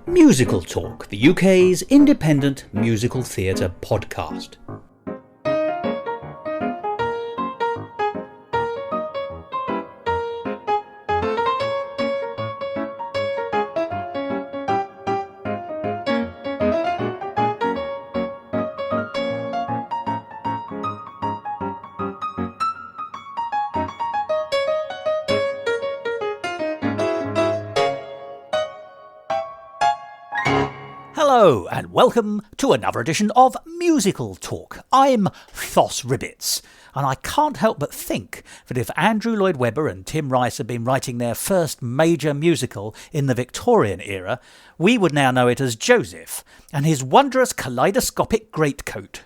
Musical Talk, the UK's independent musical theatre podcast. Hello and welcome to another edition of Musical Talk. I'm Thos and I can't help but think that if Andrew Lloyd Webber and Tim Rice had been writing their first major musical in the Victorian era, we would now know it as Joseph and his wondrous kaleidoscopic greatcoat.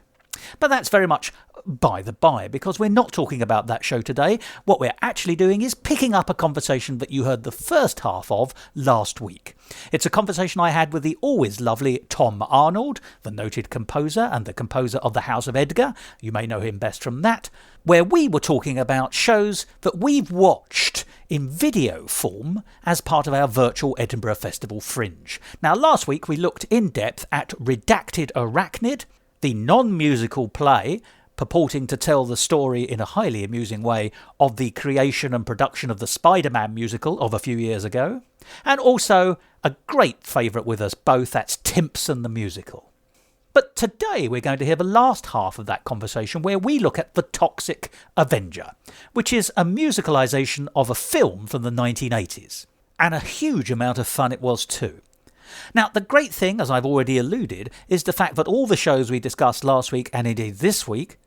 But that's very much by the by, because we're not talking about that show today. What we're actually doing is picking up a conversation that you heard the first half of last week. It's a conversation I had with the always lovely Tom Arnold, the noted composer and the composer of the House of Edgar. You may know him best from that, where we were talking about shows that we've watched in video form as part of our virtual Edinburgh Festival Fringe. Now, last week we looked in depth at Redacted Arachnid, the non-musical play purporting to tell the story in a highly amusing way of the creation and production of the Spider-Man musical of a few years ago, and also a great favourite with us both, that's Timpson the musical. But today we're going to hear the last half of that conversation where we look at The Toxic Avenger, which is a musicalisation of a film from the 1980s, and a huge amount of fun it was too. Now, the great thing, as I've already alluded, is the fact that all the shows we discussed last week, and indeed this week,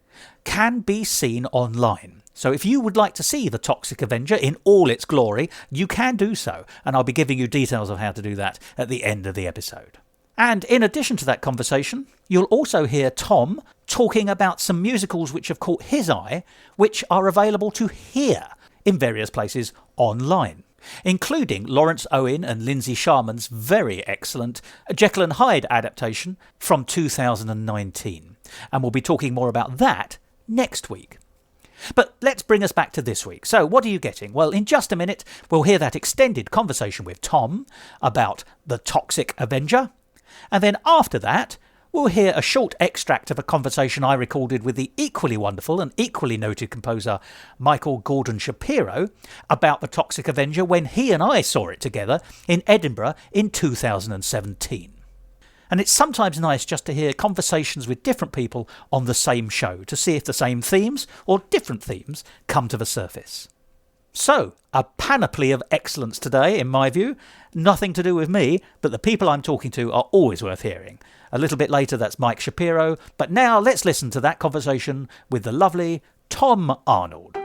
can be seen online. So if you would like to see The Toxic Avenger in all its glory, you can do so, and I'll be giving you details of how to do that at the end of the episode. And in addition to that conversation, you'll also hear Tom talking about some musicals which have caught his eye, which are available to hear in various places online, including Lawrence Owen and Lindsay Sharman's very excellent Jekyll and Hyde adaptation from 2019. And we'll be talking more about that next week. But let's bring us back to this week. So what are you getting? Well, in just a minute, we'll hear that extended conversation with Tom about The Toxic Avenger. And then after that, we'll hear a short extract of a conversation I recorded with the equally wonderful and equally noted composer Michael Gordon Shapiro about The Toxic Avenger when he and I saw it together in Edinburgh in 2017. And it's sometimes nice just to hear conversations with different people on the same show to see if the same themes or different themes come to the surface. So, a panoply of excellence today, in my view. Nothing to do with me, but the people I'm talking to are always worth hearing. A little bit later, that's Mike Shapiro. But now let's listen to that conversation with the lovely Tom Arnold.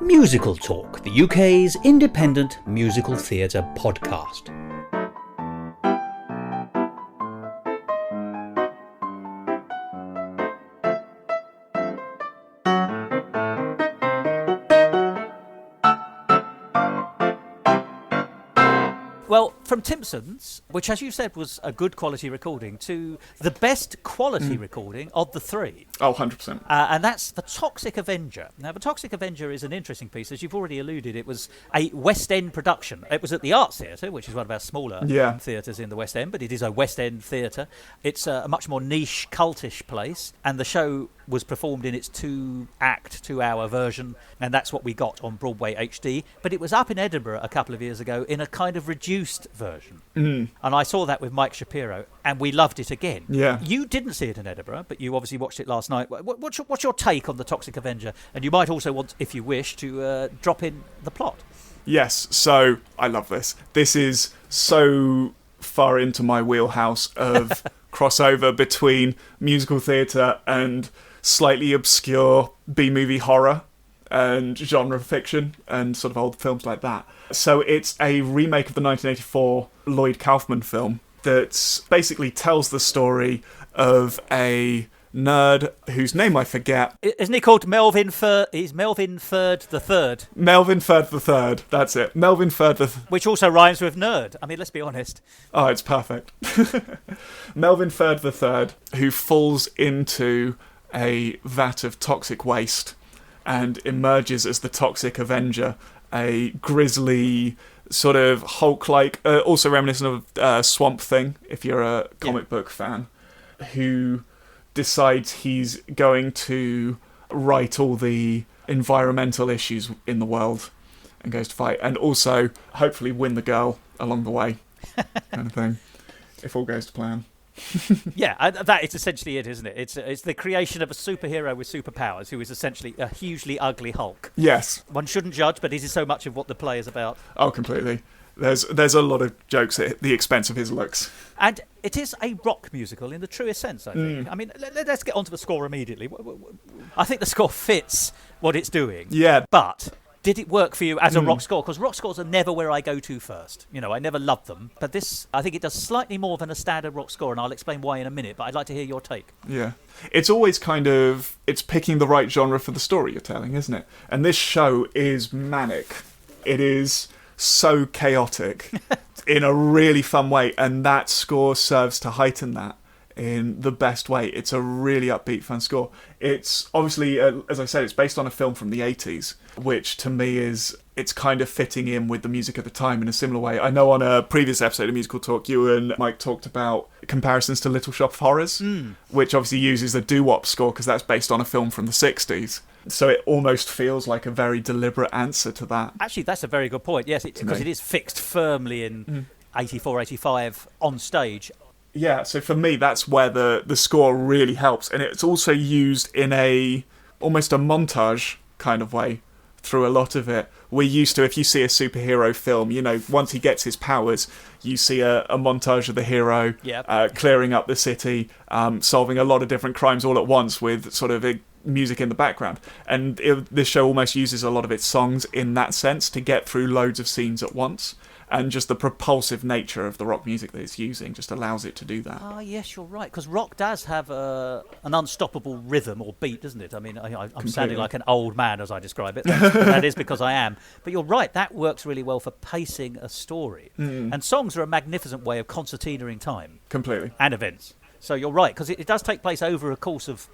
Musical Talk, the UK's independent musical theatre podcast. Well, from Timpson's, which as you said was a good quality recording, to the best quality recording of the three. Oh, 100%. And that's The Toxic Avenger. Now, The Toxic Avenger is an interesting piece. As you've already alluded, it was a West End production. It was at the Arts Theatre, which is one of our smaller theatres in the West End, but it is a West End theatre. It's a much more niche, cultish place, and the show was performed in its 2-hour version, and that's what we got on Broadway HD. But it was up in Edinburgh a couple of years ago in a kind of reduced version. And I saw that with Mike Shapiro, and we loved it again. Yeah. You didn't see it in Edinburgh, but you obviously watched it last night. What's your take on The Toxic Avenger? And you might also want, if you wish, to drop in the plot. Yes, so I love this. This is so far into my wheelhouse of crossover between musical theatre and slightly obscure B-movie horror and genre fiction and sort of old films like that. So it's a remake of the 1984 Lloyd Kaufman film that basically tells the story of a nerd whose name I forget. Isn't he called Melvin Ferd? He's Melvin Ferd the Third. Melvin Ferd the Third. That's it. Melvin Ferd the Which also rhymes with nerd. I mean, let's be honest. Oh, it's perfect. Melvin Ferd the Third, who falls into a vat of toxic waste and emerges as the Toxic Avenger, a grisly sort of Hulk-like, also reminiscent of Swamp Thing, if you're a comic book fan, who decides he's going to right all the environmental issues in the world and goes to fight, and also hopefully win the girl along the way, kind of thing, if all goes to plan. Yeah, that is essentially it, isn't it? It's the creation of a superhero with superpowers who is essentially a hugely ugly Hulk. Yes. One shouldn't judge, but this is so much of what the play is about. Oh, completely. There's a lot of jokes at the expense of his looks. And it is a rock musical in the truest sense, I think. I mean, let's get onto the score immediately. I think the score fits what it's doing. Yeah. But did it work for you as a rock score? Because rock scores are never where I go to first. You know, I never loved them. But this, I think it does slightly more than a standard rock score, and I'll explain why in a minute, but I'd like to hear your take. Yeah. It's always kind of, it's picking the right genre for the story you're telling, isn't it? And this show is manic. It is so chaotic in a really fun way, and that score serves to heighten that in the best way. It's a really upbeat, fun score. It's obviously, as I said, it's based on a film from the 80s, which to me is, it's kind of fitting in with the music at the time in a similar way. I know on a previous episode of Musical Talk, you and Mike talked about comparisons to Little Shop of Horrors, which obviously uses a doo-wop score because that's based on a film from the 60s. So it almost feels like a very deliberate answer to that. Actually, that's a very good point. Yes, because it is fixed firmly in 84, 85 on stage. Yeah, so for me, that's where the score really helps. And it's also used in almost a montage kind of way through a lot of it. We're used to, if you see a superhero film, you know, once he gets his powers, you see a montage of the hero clearing up the city, solving a lot of different crimes all at once with sort of music in the background. And this show almost uses a lot of its songs in that sense to get through loads of scenes at once. And just the propulsive nature of the rock music that it's using just allows it to do that. Ah, yes, you're right. Because rock does have an unstoppable rhythm or beat, doesn't it? I mean, I'm sounding like an old man as I describe it. That is because I am. But you're right, that works really well for pacing a story. And songs are a magnificent way of concertinaing time. Completely. And events. So you're right, because it does take place over a course of,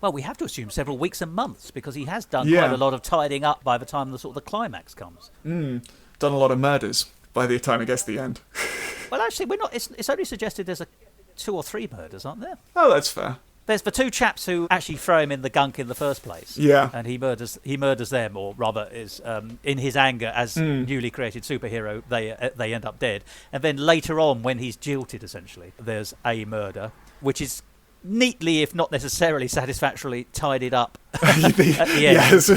well, we have to assume several weeks and months, because he has done quite a lot of tidying up by the time the climax comes. Done a lot of murders by the time it gets to the end. Well, actually, we're not. It's only suggested there's 2 or 3 murders, aren't there? Oh, that's fair. There's the 2 chaps who actually throw him in the gunk in the first place. Yeah. And he murders them, or rather, is in his anger as newly created superhero, they end up dead. And then later on, when he's jilted, essentially, there's a murder, which is neatly, if not necessarily satisfactorily, tidied up at the end. Yes.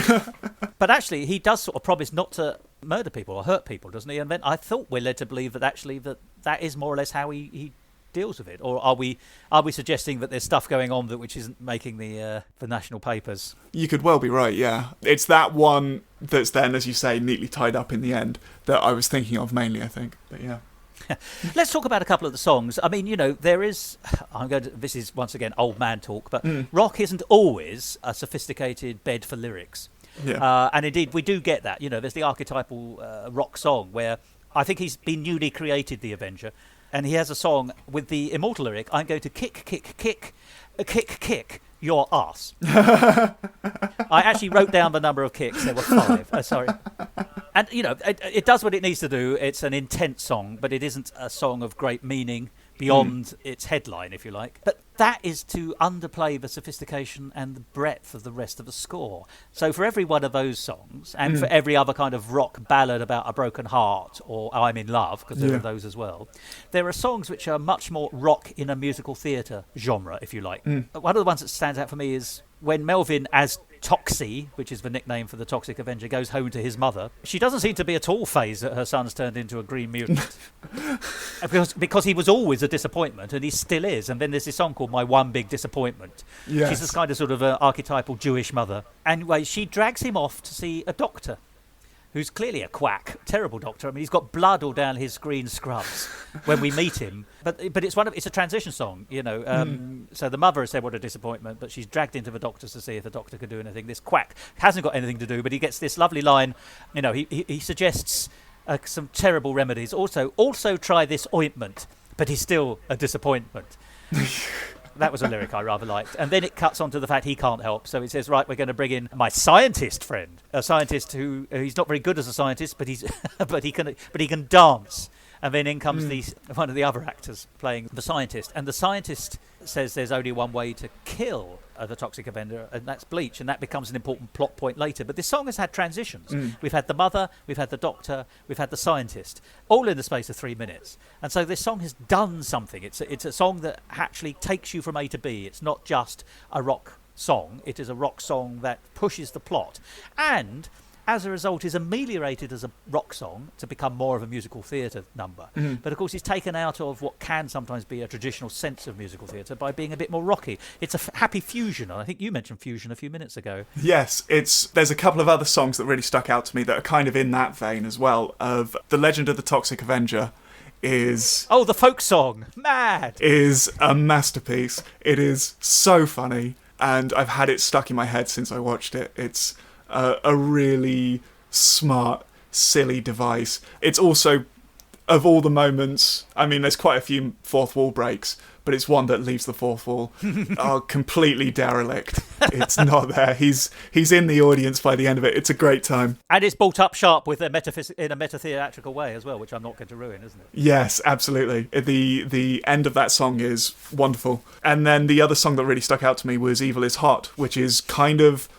But actually, he does sort of promise not to murder people or hurt people, doesn't he? And then I thought we're led to believe that actually that is more or less how he deals with it. Or are we suggesting that there's stuff going on which isn't making the national papers? You could well be right, yeah. It's that one that's then, as you say, neatly tied up in the end that I was thinking of mainly, I think. But yeah. Let's talk about a couple of the songs. I mean, you know, this is once again old man talk, but rock isn't always a sophisticated bed for lyrics. Yeah. And indeed, we do get that. You know, there's the archetypal rock song where I think he's been newly created the Avenger, and he has a song with the immortal lyric, I'm going to kick your ass. I actually wrote down the number of kicks. There were 5. Sorry. And, you know, it does what it needs to do. It's an intense song, but it isn't a song of great meaning beyond its headline, if you like. But that is to underplay the sophistication and the breadth of the rest of the score. So for every one of those songs, and for every other kind of rock ballad about a broken heart, or I'm in love, because there are those as well, there are songs which are much more rock in a musical theatre genre, if you like. One of the ones that stands out for me is when Melvin, as Toxie, which is the nickname for the Toxic Avenger, goes home to his mother. She doesn't seem to be at all fazed that her son's turned into a green mutant. because he was always a disappointment, and he still is. And then there's this song called My One Big Disappointment. Yes. She's this kind of sort of archetypal Jewish mother. Anyway, she drags him off to see a doctor, who's clearly a quack, terrible doctor. I mean, he's got blood all down his green scrubs when we meet him. But it's a transition song, you know. So the mother has said what a disappointment, but she's dragged into the doctors to see if the doctor can do anything. This quack hasn't got anything to do, but he gets this lovely line. You know, he suggests some terrible remedies. Also try this ointment, but he's still a disappointment. That was a lyric I rather liked. And then it cuts on to the fact he can't help. So it says, right, we're going to bring in my scientist friend, a scientist who he's not very good as a scientist, but he's but he can dance. And then in comes one of the other actors playing the scientist. And the scientist says there's only one way to kill the Toxic Avenger, and that's bleach. And that becomes an important plot point later. But this song has had transitions. We've had the mother, we've had the doctor, we've had the scientist, all in the space of 3 minutes. And so this song has done something. It's a song that actually takes you from A to B. It's not just a rock song. It is a rock song that pushes the plot. And as a result, is ameliorated as a rock song to become more of a musical theatre number. But of course, it's taken out of what can sometimes be a traditional sense of musical theatre by being a bit more rocky. It's a happy fusion, and I think you mentioned fusion a few minutes ago. Yes, there's a couple of other songs that really stuck out to me that are kind of in that vein as well. Of The Legend of the Toxic Avenger is... Oh, the folk song! Mad! Is a masterpiece. It is so funny, and I've had it stuck in my head since I watched it. It's a really smart, silly device. It's also, of all the moments, I mean, there's quite a few fourth wall breaks, but it's one that leaves the fourth wall completely derelict. It's not there. He's in the audience by the end of it. It's a great time. And it's brought up sharp with in a meta-theatrical way as well, which I'm not going to ruin, isn't it? Yes, absolutely. The end of that song is wonderful. And then the other song that really stuck out to me was Evil is Hot, which is kind of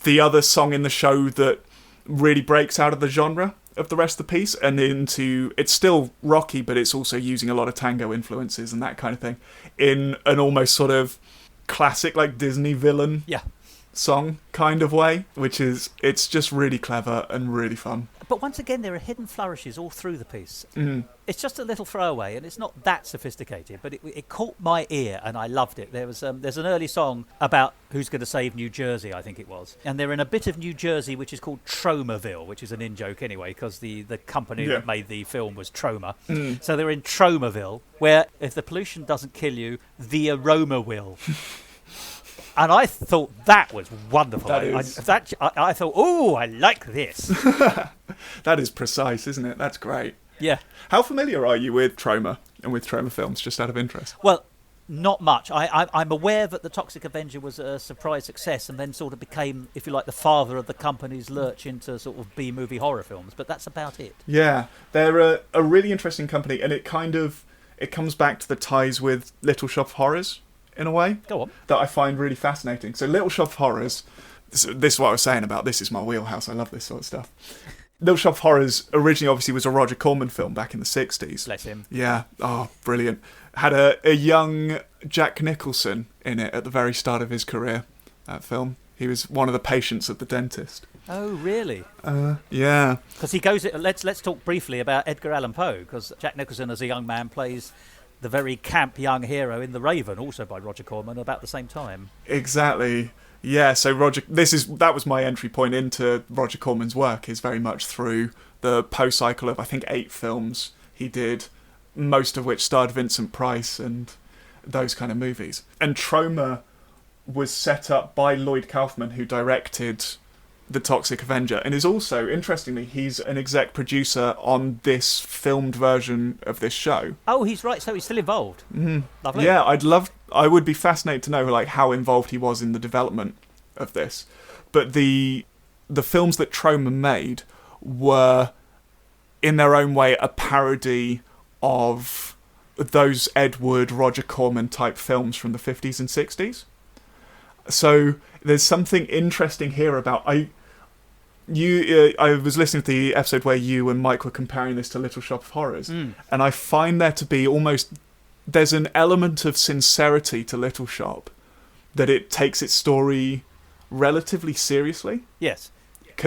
the other song in the show that really breaks out of the genre of the rest of the piece and into... It's still rocky, but it's also using a lot of tango influences and that kind of thing in an almost sort of classic, like, Disney villain song kind of way, it's just really clever and really fun. But once again, there are hidden flourishes all through the piece. It's just a little throwaway, and it's not that sophisticated, but it caught my ear, and I loved it. There's an early song about who's going to save New Jersey, I think it was. And they're in a bit of New Jersey which is called Tromaville, which is an in-joke anyway, because the company that made the film was Troma. So they're in Tromaville, where if the pollution doesn't kill you, the aroma will. And I thought that was wonderful. I thought, oh, I like this. That is precise, isn't it? That's great. Yeah. How familiar are you with Troma and with Troma films, just out of interest? Well, not much. I'm aware that the Toxic Avenger was a surprise success and then sort of became, if you like, the father of the company's lurch into sort of B-movie horror films, but that's about it. Yeah, they're a really interesting company, and it comes back to the ties with Little Shop of Horrors, in a way. Go on. That I find really fascinating. So Little Shop of Horrors, this is what I was saying about, this is my wheelhouse, I love this sort of stuff. Little Shop of Horrors originally obviously was a Roger Corman film back in the 60s. Bless him. Yeah, oh, brilliant. Had a young Jack Nicholson in it at the very start of his career, that film. He was one of the patients of the dentist. Oh, really? Yeah. Because he goes... Let's talk briefly about Edgar Allan Poe, because Jack Nicholson as a young man plays the very camp young hero in The Raven, also by Roger Corman, about the same time. Exactly. Yeah, so that was my entry point into Roger Corman's work, is very much through the Poe cycle of, I think, 8 films he did, most of which starred Vincent Price and those kind of movies. And Troma was set up by Lloyd Kaufman, who directed The Toxic Avenger, and is also, interestingly, he's an exec producer on this filmed version of this show. Oh, he's right, so he's still involved. Lovely. Yeah, I would be fascinated to know, like, how involved he was in the development of this. But the films that Troma made were, in their own way, a parody of those Ed Wood, Roger Corman type films from the 50s and 60s. So there's something interesting here about... I was listening to the episode where you and Mike were comparing this to Little Shop of Horrors, and I find there to be almost... There's an element of sincerity to Little Shop, that it takes its story relatively seriously. Yes.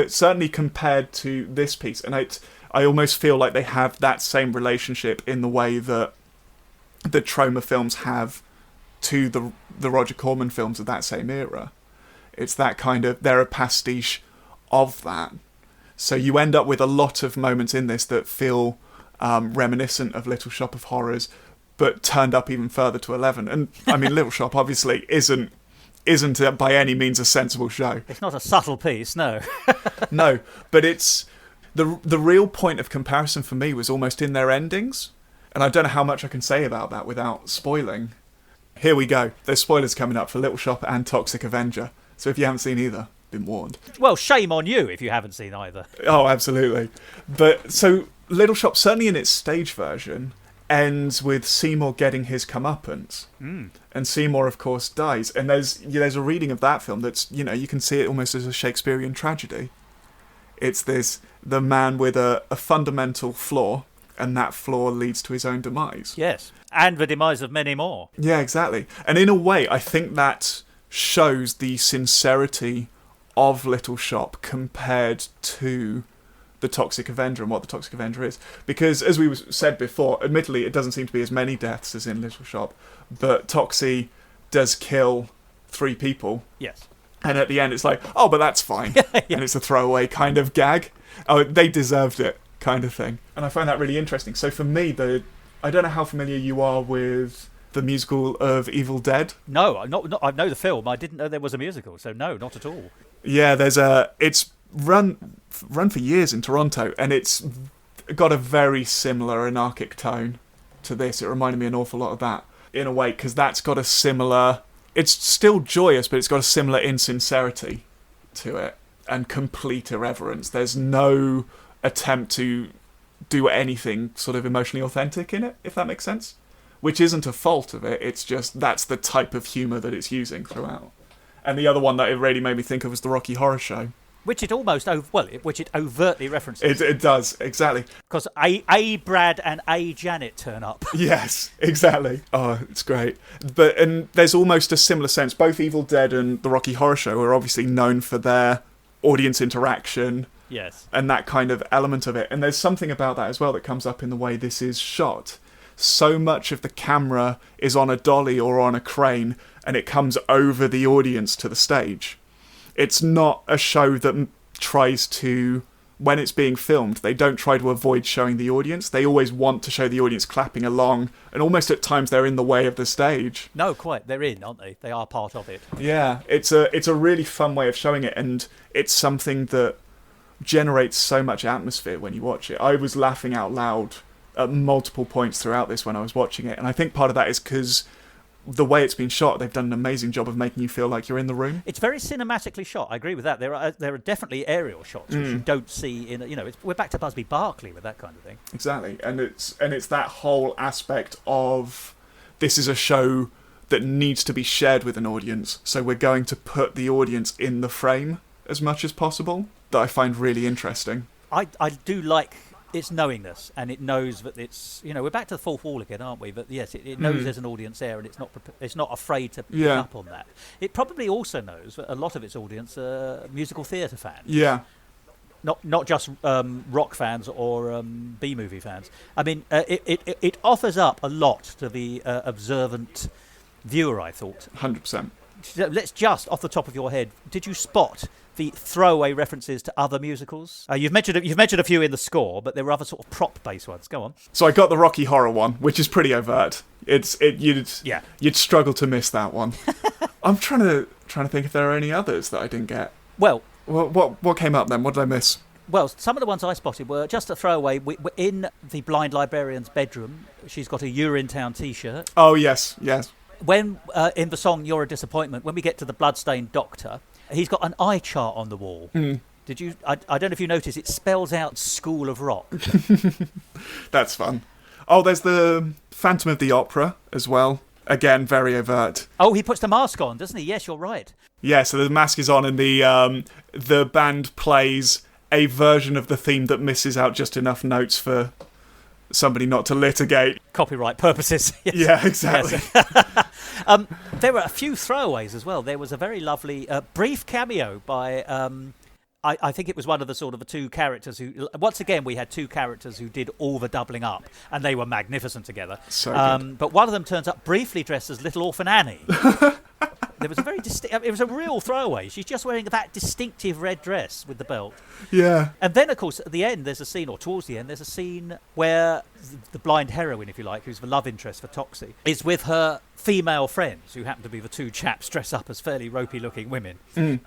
Certainly compared to this piece. And I almost feel like they have that same relationship in the way that the Troma films have to the Roger Corman films of that same era. It's that kind of... They're a pastiche of that. So you end up with a lot of moments in this that feel reminiscent of Little Shop of Horrors, but turned up even further to 11. And, I mean, Little Shop obviously isn't by any means a sensible show. It's not a subtle piece, no. No, but it's... The real point of comparison for me was almost in their endings. And I don't know how much I can say about that without spoiling. Here we go. There's spoilers coming up for Little Shop and Toxic Avenger. So if you haven't seen either, been warned. Well, shame on you if you haven't seen either. Oh, absolutely. But so Little Shop, certainly in its stage version, ends with Seymour getting his comeuppance. And Seymour, of course, dies. And there's a reading of that film that's, you can see it almost as a Shakespearean tragedy. It's the man with a fundamental flaw, and that flaw leads to his own demise. Yes, and the demise of many more. Yeah, exactly. And in a way, I think that shows the sincerity of Little Shop compared to the Toxic Avenger and what the Toxic Avenger is. Because, as we said before, admittedly, it doesn't seem to be as many deaths as in Little Shop, but Toxie does kill 3 people. Yes. And at the end, it's like, oh, but that's fine. Yeah. And it's a throwaway kind of gag. Oh, they deserved it kind of thing. And I find that really interesting. So for me, I don't know how familiar you are with the musical of Evil Dead. No, I know the film. I didn't know there was a musical, so no, not at all. Yeah, it's run for years in Toronto, and it's got a very similar anarchic tone to this. It reminded me an awful lot of that, in a way, because that's got a similar... It's still joyous, but it's got a similar insincerity to it, and complete irreverence. There's no attempt to do anything sort of emotionally authentic in it, if that makes sense. Which isn't a fault of it, it's just that's the type of humour that it's using throughout. And the other one that it really made me think of was the Rocky Horror Show. Which it overtly references. It does, exactly. Because A. Brad and A. Janet turn up. Yes, exactly. Oh, it's great. And there's almost a similar sense. Both Evil Dead and the Rocky Horror Show are obviously known for their audience interaction. Yes. And that kind of element of it. And there's something about that as well that comes up in the way this is shot. So much of the camera is on a dolly or on a crane, and it comes over the audience to the stage. It's not a show that tries to, when it's being filmed, they don't try to avoid showing the audience. They always want to show the audience clapping along, and almost at times they're in the way of the stage. No, quite. They're in, aren't they? They are part of it. Yeah, it's a really fun way of showing it, and it's something that generates so much atmosphere when you watch it. I was laughing out loud at multiple points throughout this when I was watching it, and I think part of that is because the way it's been shot, they've done an amazing job of making you feel like you're in the room. It's very cinematically shot. I agree with that. There are definitely aerial shots which you don't see in. We're back to Busby Berkeley with that kind of thing. Exactly, and it's that whole aspect of this is a show that needs to be shared with an audience, so we're going to put the audience in the frame as much as possible. That I find really interesting. I do like its knowingness, and it knows that it's, we're back to the fourth wall again, aren't we? But yes, it knows there's an audience there, and it's not afraid to pick up on that. It probably also knows that a lot of its audience are musical theatre fans. Yeah. Not just rock fans or B-movie fans. I mean, it offers up a lot to the observant viewer, I thought. 100%. Let's just, off the top of your head, did you spot the throwaway references to other musicals? You've mentioned a few in the score, but there were other sort of prop-based ones. Go on. So I got the Rocky Horror one, which is pretty overt. You'd struggle to miss that one. I'm trying to think if there are any others that I didn't get. Well, what came up then? What did I miss? Well, some of the ones I spotted were just a throwaway. We're in the blind librarian's bedroom. She's got a Urinetown T-shirt. Oh yes. When in the song "You're a Disappointment," when we get to the bloodstained doctor, he's got an eye chart on the wall. Did you? I don't know if you noticed. It spells out School of Rock. That's fun. Oh, there's the Phantom of the Opera as well. Again, very overt. Oh, he puts the mask on, doesn't he? Yes, you're right. Yeah, so the mask is on, and the band plays a version of the theme that misses out just enough notes for somebody not to litigate. Copyright purposes. Yes. Yeah, exactly. Yes. There were a few throwaways as well. There was a very lovely brief cameo by... I think it was one of the sort of the two characters who... Once again, we had two characters who did all the doubling up, and they were magnificent together. So good. But one of them turns up briefly dressed as Little Orphan Annie. There was a very it was a real throwaway. She's just wearing that distinctive red dress with the belt. Yeah. And then, of course, at the end, there's a scene, or towards the end, there's a scene where the blind heroine, if you like, who's the love interest for Toxie, is with her female friends, who happen to be the two chaps dressed up as fairly ropey-looking women,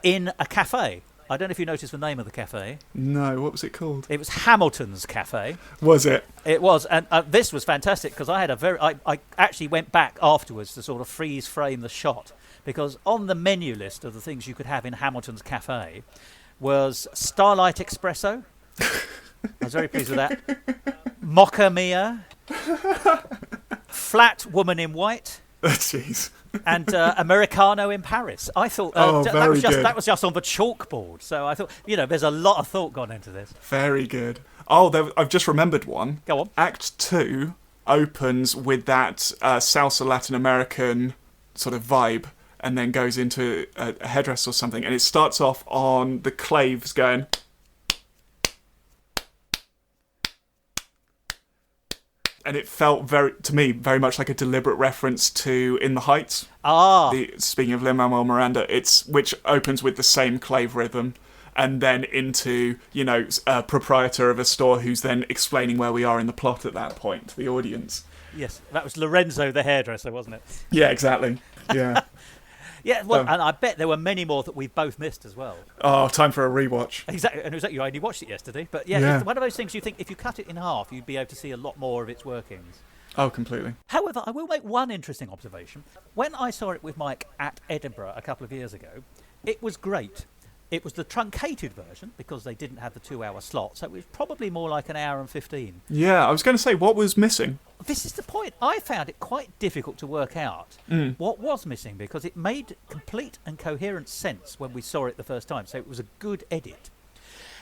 in a cafe. I don't know if you noticed the name of the cafe. No, what was it called? It was Hamilton's Cafe. Was it? It was, and this was fantastic because I actually went back afterwards to sort of freeze frame the shot, because on the menu list of the things you could have in Hamilton's Cafe was Starlight Espresso. I was very pleased with that. Mocha Mia. Flat Woman in White. Jeez. And Americano in Paris. I thought that was just on the chalkboard. So I thought, there's a lot of thought gone into this. Very good. Oh, I've just remembered one. Go on. Act 2 opens with that salsa Latin American sort of vibe, and then goes into a headdress or something, and it starts off on the claves going... And it felt to me very much like a deliberate reference to In the Heights. Speaking of Lin-Manuel Miranda, which opens with the same clave rhythm, and then into a proprietor of a store who's then explaining where we are in the plot at that point to the audience. Yes, that was Lorenzo the hairdresser, wasn't it? Yeah, exactly. Yeah. Yeah, well, and I bet there were many more that we've both missed as well. Oh, time for a rewatch. Exactly, and it was like you only watched it yesterday. But yeah, it's one of those things you think if you cut it in half, you'd be able to see a lot more of its workings. Oh, completely. However, I will make one interesting observation. When I saw it with Mike at Edinburgh a couple of years ago, it was great. It was the truncated version, because they didn't have the 2-hour slot, so it was probably more like an hour and 15. Yeah, I was going to say, what was missing? This is the point. I found it quite difficult to work out what was missing, because it made complete and coherent sense when we saw it the first time, so it was a good edit.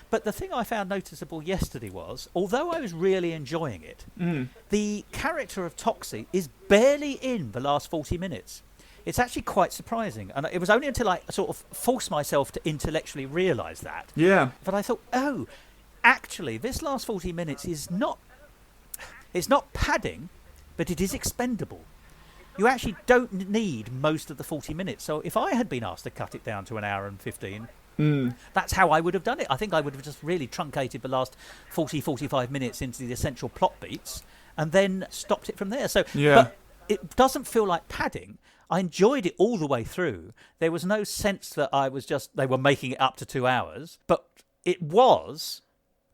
But the thing I found noticeable yesterday was, although I was really enjoying it, the character of Toxie is barely in the last 40 minutes. It's actually quite surprising. And it was only until I sort of forced myself to intellectually realise that. Yeah. But I thought, actually, this last 40 minutes is not... It's not padding, but it is expendable. You actually don't need most of the 40 minutes. So if I had been asked to cut it down to an hour and 15... that's how I would have done it. I think I would have just really truncated the last 45 minutes into the essential plot beats and then stopped it from there. So, but it doesn't feel like padding. I enjoyed it all the way through. There was no sense that they were making it up to 2 hours, but it was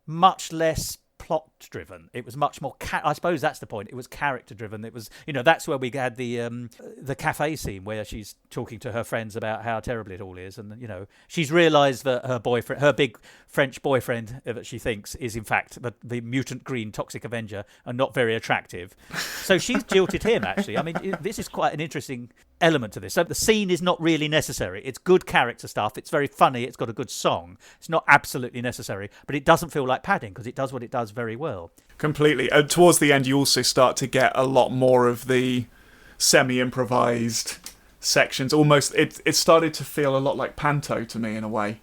much less plot driven. It was much more I suppose that's the point. It was character driven. It was, that's where we had the cafe scene where she's talking to her friends about how terrible it all is, and she's realized that her big French boyfriend that she thinks is in fact the mutant green Toxic Avenger and not very attractive. So she's jilted him, actually. I mean, this is quite an interesting element to this. So the scene is not really necessary. It's good character stuff. It's very funny. It's got a good song. It's not absolutely necessary, but it doesn't feel like padding because it does what it does very well. Completely. Towards the end, you also start to get a lot more of the semi-improvised sections. Almost, it started to feel a lot like panto to me in a way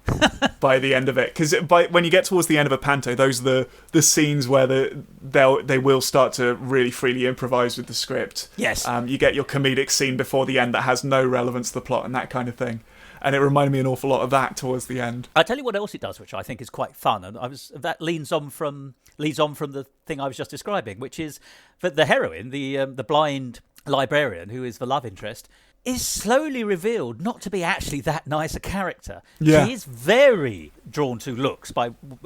by the end of it. Because when you get towards the end of a panto, those are the scenes where they will start to really freely improvise with the script. Yes. You get your comedic scene before the end that has no relevance to the plot and that kind of thing. And it reminded me an awful lot of that towards the end. I'll tell you what else it does, which I think is quite fun, and that leads on from the thing I was just describing, which is that the heroine, the blind librarian who is the love interest, is slowly revealed not to be actually that nice a character. Yeah. She is very drawn to looks,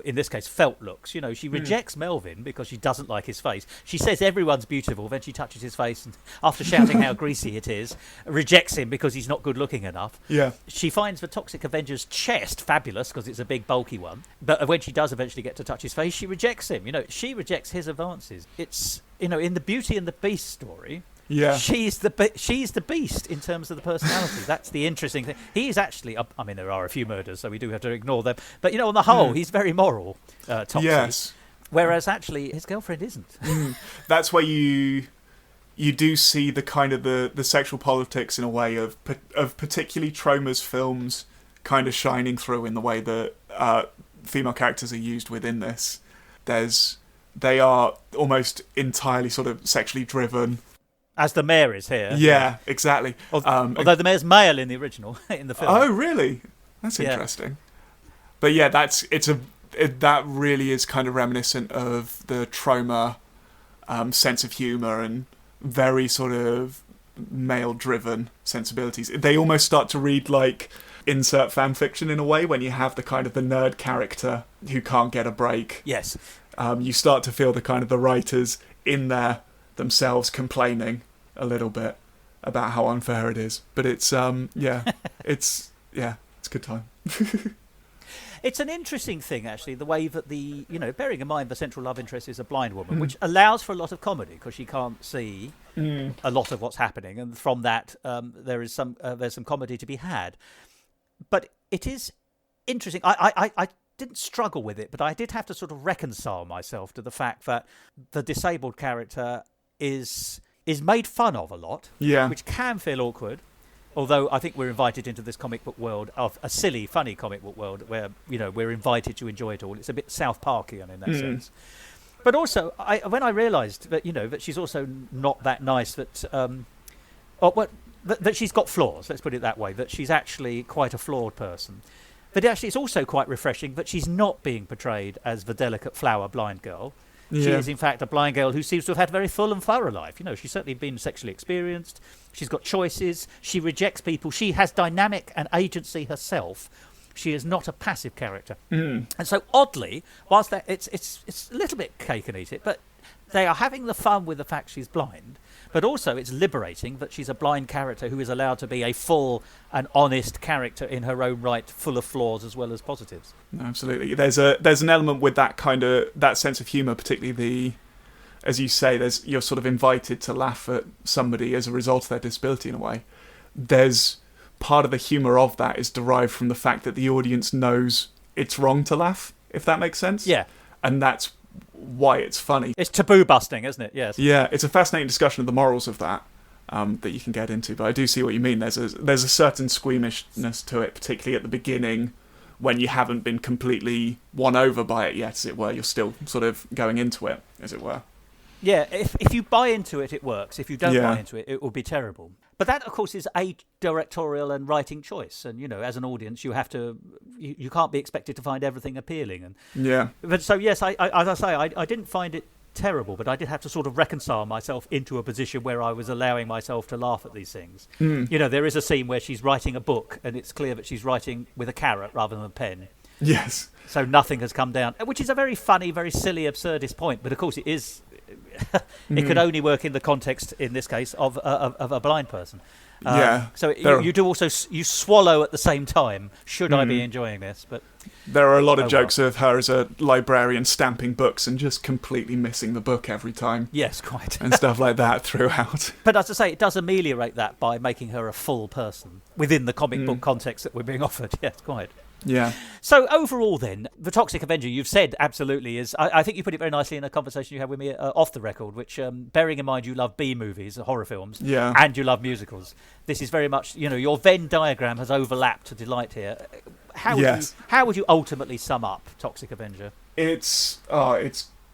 in this case, felt looks. She rejects Melvin because she doesn't like his face. She says everyone's beautiful, then she touches his face, and after shouting how greasy it is, rejects him because he's not good looking enough. Yeah. She finds the Toxic Avenger's chest fabulous because it's a big, bulky one. But when she does eventually get to touch his face, she rejects him. She rejects his advances. It's, in the Beauty and the Beast story... Yeah, she's the beast in terms of the personality. That's the interesting thing. He's actually, I mean, there are a few murders, so we do have to ignore them. But on the whole, he's very moral. Toxic. Yes. Whereas actually, his girlfriend isn't. That's where you do see the kind of the sexual politics in a way of particularly Troma's films kind of shining through in the way that female characters are used within this. They are almost entirely sort of sexually driven. As the mayor is here. Yeah, exactly. Although the mayor's male in the original, in the film. Oh, really? That's interesting. But yeah, that really is kind of reminiscent of the Troma sense of humour and very sort of male-driven sensibilities. They almost start to read like insert fan fiction in a way when you have the kind of the nerd character who can't get a break. Yes. You start to feel the kind of the writers in there themselves complaining a little bit about how unfair it is. But it's it's a good time. It's an interesting thing, actually, the way that bearing in mind the central love interest is a blind woman, which allows for a lot of comedy because she can't see a lot of what's happening, and from that there's some comedy to be had. But it is interesting. I didn't struggle with it, but I did have to sort of reconcile myself to the fact that the disabled character is made fun of a lot, which can feel awkward. Although I think we're invited into this comic book world of a silly, funny comic book world where we're invited to enjoy it all. It's a bit South Parkian in that sense. But also, when I realised that that she's also not that nice, that that she's got flaws. Let's put it that way. That she's actually quite a flawed person. But actually, it's also quite refreshing that she's not being portrayed as the delicate flower blind girl. She is, in fact, a blind girl who seems to have had a very full and thorough life. She's certainly been sexually experienced. She's got choices. She rejects people. She has dynamic and agency herself. She is not a passive character. And so, oddly, whilst it's a little bit cake and eat it, but they are having the fun with the fact she's blind. But also, it's liberating that she's a blind character who is allowed to be a full and honest character in her own right, full of flaws as well as positives. Absolutely. There's an element with that kind of that sense of humour, particularly as you say, you're sort of invited to laugh at somebody as a result of their disability in a way. There's part of the humour of that is derived from the fact that the audience knows it's wrong to laugh, if that makes sense. Yeah. And that's why it's funny. It's taboo busting, isn't it? Yes. Yeah, it's a fascinating discussion of the morals of that that you can get into. But I do see what you mean. There's a certain squeamishness to it, particularly at the beginning when you haven't been completely won over by it yet, as it were. You're still sort of going into it, as it were. Yeah, if you buy into it, it works. If you don't buy into it, it will be terrible. But that, of course, is a directorial and writing choice. And, as an audience, you have to... You can't be expected to find everything appealing. And But so, yes, as I say, I didn't find it terrible, but I did have to sort of reconcile myself into a position where I was allowing myself to laugh at these things. There is a scene where she's writing a book, and it's clear that she's writing with a carrot rather than a pen. Yes. So nothing has come down, which is a very funny, very silly, absurdist point. But, of course, it is... it could only work in the context, in this case, of a blind person. So you do also you swallow at the same time. Should I be enjoying this? But there are a lot of jokes of her as a librarian stamping books and just completely missing the book every time. Yes, quite. And stuff like that throughout. But as I say, it does ameliorate that by making her a full person within the comic book context that we're being offered. Yes, quite. Yeah. So overall then, the Toxic Avenger, you've said absolutely is, I think you put it very nicely in a conversation you had with me off the record, which bearing in mind you love B-movies, horror films, and you love musicals, this is very much, your Venn diagram has overlapped to delight here. How would you ultimately sum up Toxic Avenger? It's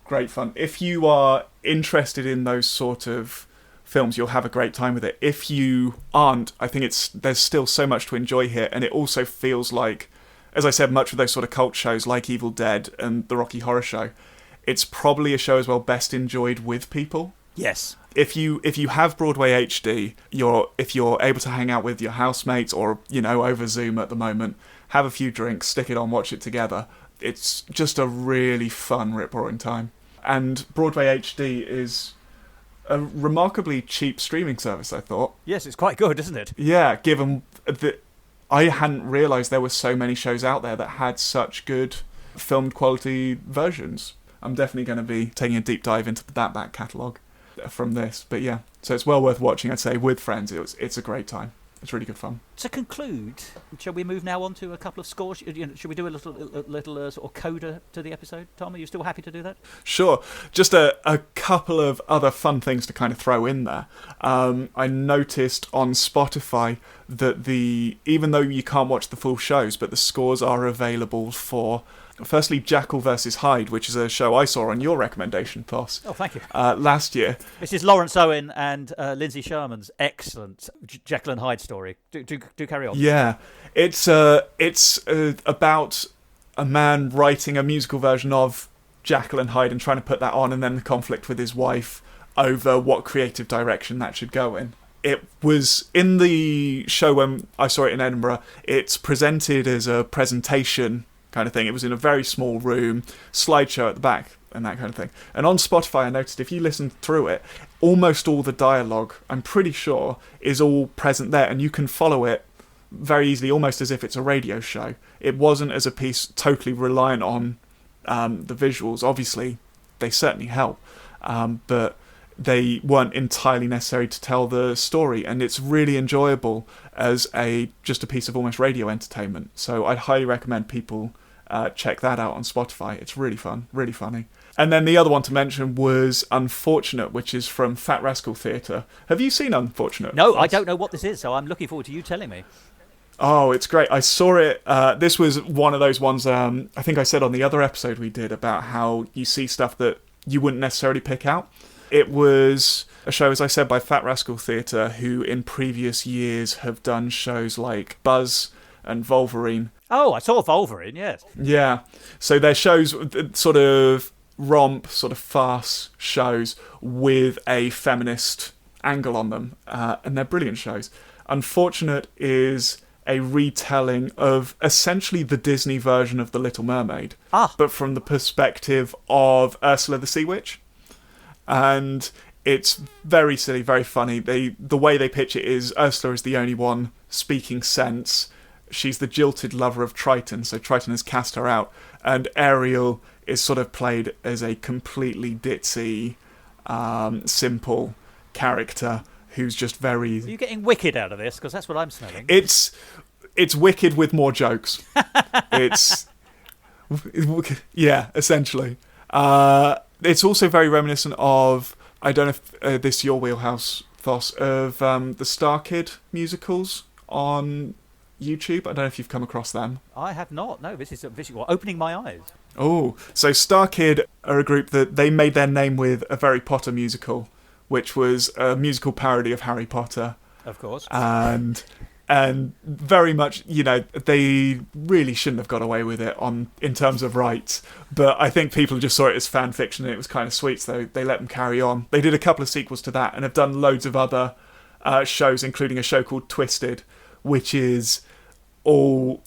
great fun. If you are interested in those sort of films, you'll have a great time with it. If you aren't, I think there's still so much to enjoy here, and it also feels like, as I said, much of those sort of cult shows like Evil Dead and the Rocky Horror Show, it's probably a show as well best enjoyed with people. Yes. If you have Broadway HD, if you're able to hang out with your housemates or over Zoom at the moment, have a few drinks, stick it on, watch it together. It's just a really fun rip-roaring time. And Broadway HD is a remarkably cheap streaming service, I thought. Yes, it's quite good, isn't it? Yeah, given that I hadn't realised there were so many shows out there that had such good filmed quality versions. I'm definitely going to be taking a deep dive into that back catalogue from this. But yeah, so it's well worth watching, I'd say, with friends. It's a great time. It's really good fun. To conclude, shall we move now on to a couple of scores? Should we do a little sort of coda to the episode? Tom, are you still happy to do that? Sure. Just a couple of other fun things to kind of throw in there. I noticed on Spotify that even though you can't watch the full shows, but the scores are available for, firstly, Jackal vs. Hyde, which is a show I saw on your recommendation, Thos. Oh, thank you. Last year. This is Lawrence Owen and Lindsay Sherman's excellent Jekyll and Hyde story. Do carry on. Yeah. It's about a man writing a musical version of Jekyll and Hyde and trying to put that on, and then the conflict with his wife over what creative direction that should go in. it was in the show when I saw it in Edinburgh. It's presented as a presentation kind of thing. It was in a very small room, slideshow at the back and that kind of thing. And on Spotify, I noticed if you listen through it, almost all the dialogue, I'm pretty sure, is all present there, and you can follow it very easily, almost as if it's a radio show. It wasn't as a piece totally reliant on the visuals. Obviously, they certainly help, but they weren't entirely necessary to tell the story, and it's really enjoyable as just a piece of almost radio entertainment. So I'd highly recommend people check that out on Spotify. It's really fun, really funny. And then the other one to mention was Unfortunate, which is from Fat Rascal Theatre. Have you seen Unfortunate? No, I don't know what this is, so I'm looking forward to you telling me. Oh, it's great. I saw it. This was one of those ones, I think I said on the other episode we did about how you see stuff that you wouldn't necessarily pick out. It was a show, as I said, by Fat Rascal Theatre, who in previous years have done shows like Buzz and Wolverine. Oh, I saw Wolverine, yes. Yeah. So they're shows, sort of romp, sort of farce shows with a feminist angle on them. And they're brilliant shows. Unfortunate is a retelling of essentially the Disney version of The Little Mermaid, but from the perspective of Ursula the Sea Witch. And it's very silly, very funny. The way they pitch it is Ursula is the only one speaking sense. She's the jilted lover of Triton, so Triton has cast her out. And Ariel is sort of played as a completely ditzy, simple character who's just very... Are you getting Wicked out of this? Because that's what I'm smelling. It's Wicked with more jokes. Yeah, essentially. It's also very reminiscent of, I don't know if this is your wheelhouse, Thos, of the Star Kid musicals on YouTube. I don't know if you've come across them. I have not. No, this is visual. Opening my eyes. Oh, so Star Kid are a group that they made their name with a Harry Potter musical, which was a musical parody of Harry Potter. Of course. And very much, they really shouldn't have got away with it in terms of rights. But I think people just saw it as fan fiction and it was kind of sweet, so they let them carry on. They did a couple of sequels to that and have done loads of other shows, including a show called Twisted, which is a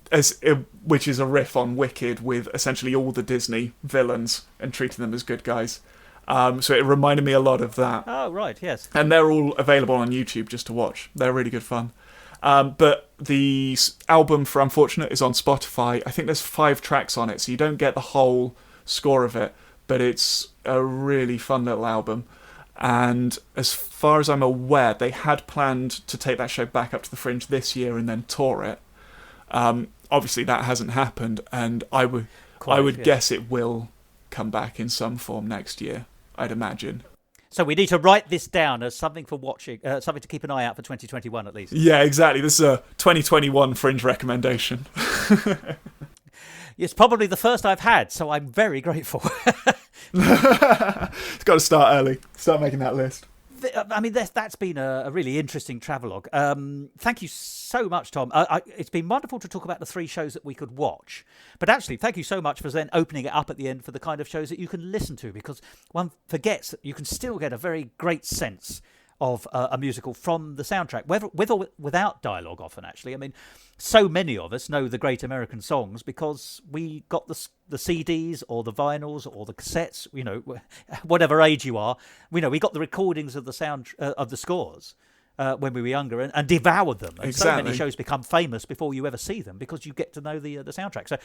riff on Wicked with essentially all the Disney villains and treating them as good guys. So it reminded me a lot of that. Oh, right, yes. And they're all available on YouTube just to watch. They're really good fun. But the album for Unfortunate is on Spotify. I think there's 5 tracks on it, so you don't get the whole score of it, but it's a really fun little album. And as far as I'm aware, they had planned to take that show back up to the Fringe this year and then tour it. Obviously, that hasn't happened, and I would guess it will come back in some form next year, I'd imagine. So we need to write this down as something for watching, something to keep an eye out for 2021 at least. Yeah, exactly. This is a 2021 Fringe recommendation. It's probably the first I've had, so I'm very grateful. It's got to start early. Start making that list. I mean, that's been a really interesting travelogue. Thank you so much, Tom. It's been wonderful to talk about the 3 shows that we could watch. But actually, thank you so much for then opening it up at the end for the kind of shows that you can listen to, because one forgets that you can still get a very great sense of a musical from the soundtrack, with or without dialogue often, actually. I mean, so many of us know the great American songs because we got the CDs or the vinyls or the cassettes, whatever age you are. We got the recordings of the sound of the scores when we were younger and devoured them. And exactly. So many shows become famous before you ever see them because you get to know the soundtrack. So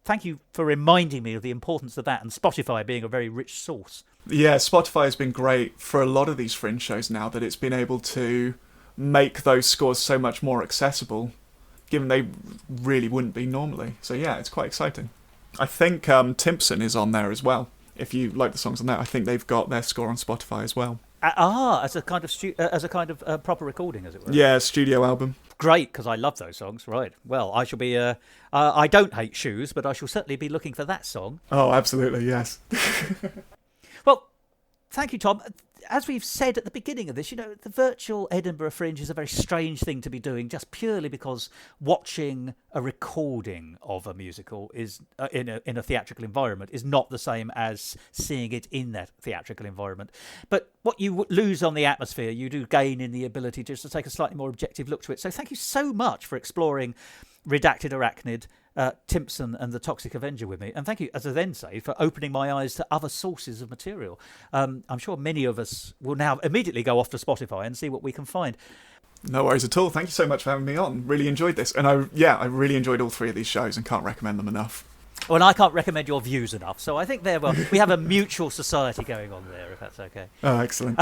thank you for reminding me of the importance of that, and Spotify being a very rich source. Yeah, Spotify has been great for a lot of these Fringe shows now, that it's been able to make those scores so much more accessible, given they really wouldn't be normally. So yeah, it's quite exciting. I think Timpson is on there as well. If you like the songs on that, I think they've got their score on Spotify as well. As a kind of proper recording, as it were. Yeah, studio album. Great, because I love those songs. Right. Well, I shall be. I don't hate shoes, but I shall certainly be looking for that song. Oh, absolutely, yes. Well, Thank you, Tom. As we've said at the beginning of this, the virtual Edinburgh Fringe is a very strange thing to be doing, just purely because watching a recording of a musical is in a theatrical environment is not the same as seeing it in that theatrical environment. But what you lose on the atmosphere, you do gain in the ability just to take a slightly more objective look to it. So thank you so much for exploring Redacted Arachnid, Timpson and the Toxic Avenger with me. And thank you, as I then say, for opening my eyes to other sources of material. I'm sure many of us will now immediately go off to Spotify and see what we can find. No worries at all. Thank you so much for having me on. Really enjoyed this. And I really enjoyed all three of these shows and can't recommend them enough. Well, and I can't recommend your views enough. So I think we have a mutual society going on there, if that's okay. Oh, excellent.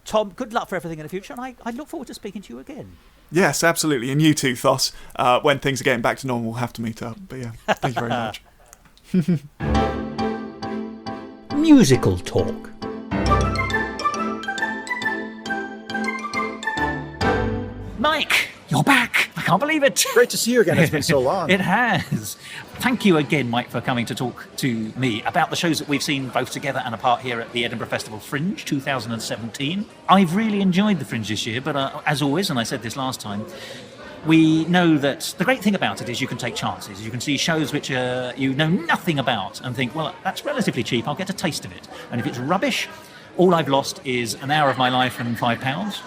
Tom, good luck for everything in the future. And I look forward to speaking to you again. Yes, absolutely. And you too, Thos. When things are getting back to normal, we'll have to meet up. But yeah, thank you very much. Musical talk. Mike, you're back. I can't believe it. Great to see you again. It's been so long. It has. Thank you again, Mike, for coming to talk to me about the shows that we've seen both together and apart here at the Edinburgh Festival Fringe 2017. I've really enjoyed the Fringe this year, but as always, and I said this last time, we know that the great thing about it is you can take chances. You can see shows which you know nothing about and think, well, that's relatively cheap, I'll get a taste of it. And if it's rubbish, all I've lost is an hour of my life and £5.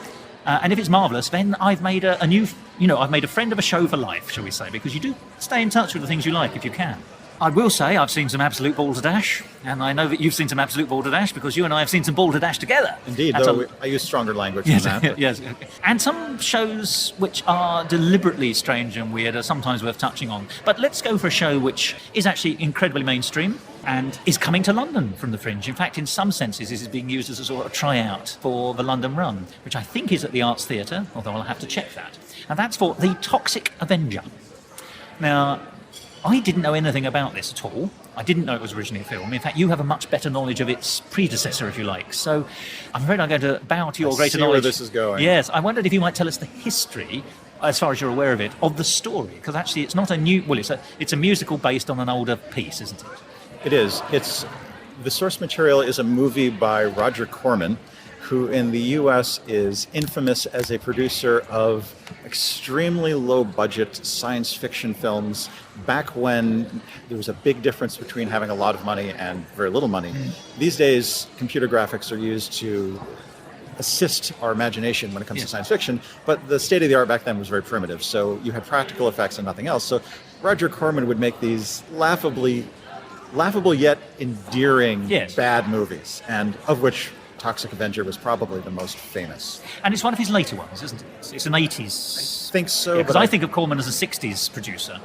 And if it's marvellous, then I've made I've made a friend of a show for life, shall we say, because you do stay in touch with the things you like if you can. I will say I've seen some absolute balderdash, and I know that you've seen some absolute balderdash because you and I have seen some balderdash together. Indeed, though I use stronger language than that. Yes, and some shows which are deliberately strange and weird are sometimes worth touching on. But let's go for a show which is actually incredibly mainstream and is coming to London from the Fringe. In fact, in some senses, this is being used as a sort of tryout for the London run, which I think is at the Arts Theatre, although I'll have to check that. And that's for The Toxic Avenger. Now, I didn't know anything about this at all. I didn't know it was originally a film. In fact, you have a much better knowledge of its predecessor, if you like. So I'm afraid I'm going to bow to your greater knowledge. Where this is going. Yes, I wondered if you might tell us the history, as far as you're aware of it, of the story. Because actually it's not a new... Well, it's a musical based on an older piece, isn't it? It is. The source material is a movie by Roger Corman, who in the US is infamous as a producer of extremely low-budget science fiction films back when there was a big difference between having a lot of money and very little money. These days, computer graphics are used to assist our imagination when it comes to science fiction, but the state of the art back then was very primitive, so you had practical effects and nothing else. So Roger Corman would make these laughable yet endearing bad movies, and of which Toxic Avenger was probably the most famous. And it's one of his later ones, isn't it? It's an 80s... I think so. Because I think of Corman as a 60s producer.